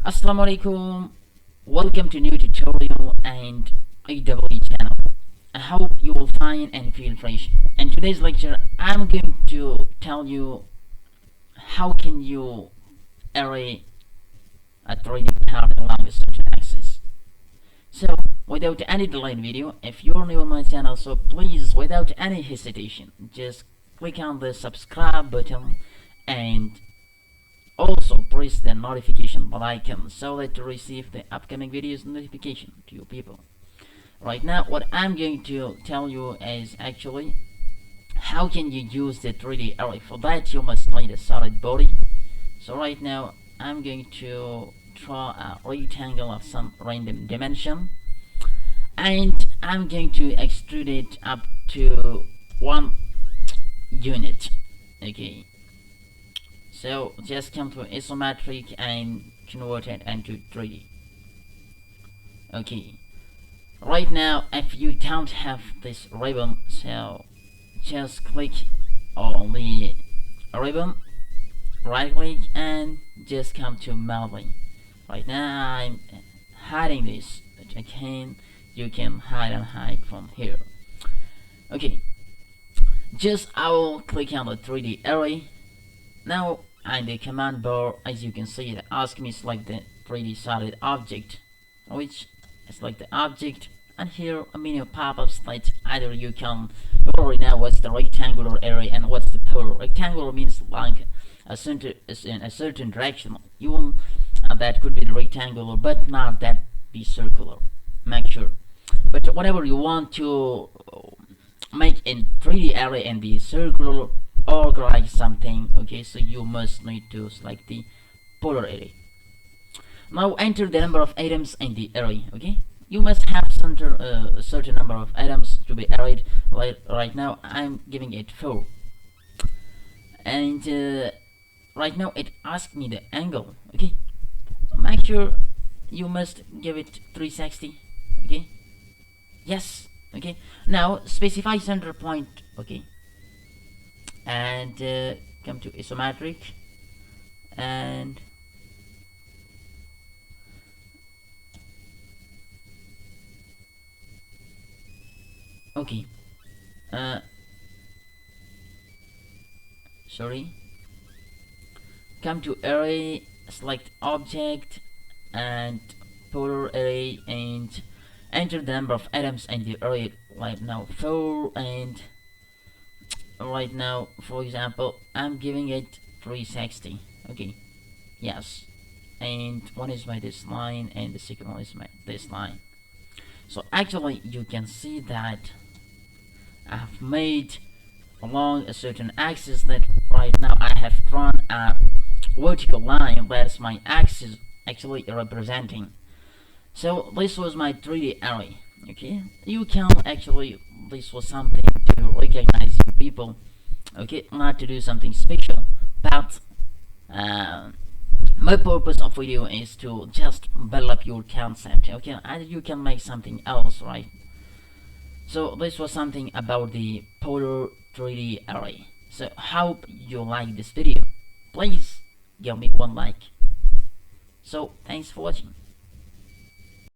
Assalamu alaikum. Welcome to new tutorial and AW channel. I hope you will find and feel fresh. In today's lecture, I'm going to tell you how can you array a 3D part along a certain axis. So, without any delay in video, if you're new on my channel, so please, without any hesitation, just click on the subscribe button and also press the notification bell icon so that to receive the upcoming videos notification to you people. Right now, what I'm going to tell you is actually how can you use the 3D array. For that, you must need a solid body. So right now, I'm going to draw a rectangle of some random dimension, and I'm going to extrude it up to 1 unit. Okay. So just come to isometric and convert it into 3D. Okay. Right now, if you don't have this ribbon, so just click on the ribbon, right click, and just come to modeling. Right now, I'm hiding this, but again, you can hide and hide from here. Okay. Just I will click on the 3D array. Now, in the command bar, as you can see, it asks me select the 3D solid object, which I select the object, and here a menu pop-ups that either you can already know what's the rectangular area and what's the polar. Rectangular means like in a certain direction. You will that could be the rectangular, but not that be circular. Make sure. But whatever you want to make in 3D array and be circular or like something, okay, so you must need to select the polar array. Now enter the number of items in the array. Okay, you must have a certain number of items to be arrayed. Like right now I'm giving it 4, and right now it asks me the angle. Okay, make sure you must give it 360. Okay, yes. Okay, now specify center point. Okay, and come to isometric and okay, sorry, come to array, select object and polar array, and enter the number of items in the array. Right now 4, and right now, for example, I'm giving it 360. Okay, yes, and one is my this line and the second one is my this line. So actually you can see that I've made along a certain axis that right now I have drawn a vertical line that's my axis actually representing. So this was my 3D array. Okay, you can actually, this was something to recognize you people, okay, not to do something special, but my purpose of video is to just build up your concept, okay, and you can make something else, right? So this was something about the polar 3D array. So hope you like this video. Please give me one like. So thanks for watching.